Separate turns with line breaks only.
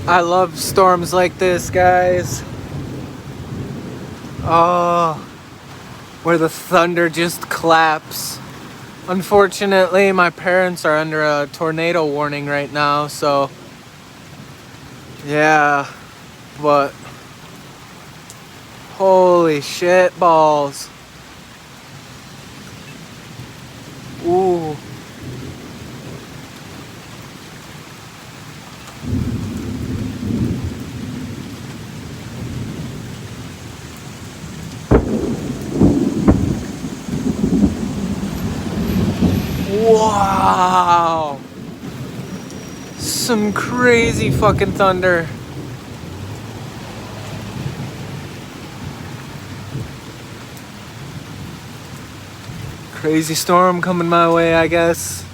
I love storms like this, guys. Oh, where the thunder just claps. Unfortunately, my parents are under a tornado warning right now, so yeah, but holy shit balls. Ooh. Wow. Some crazy fucking thunder. Crazy storm coming my way, I guess.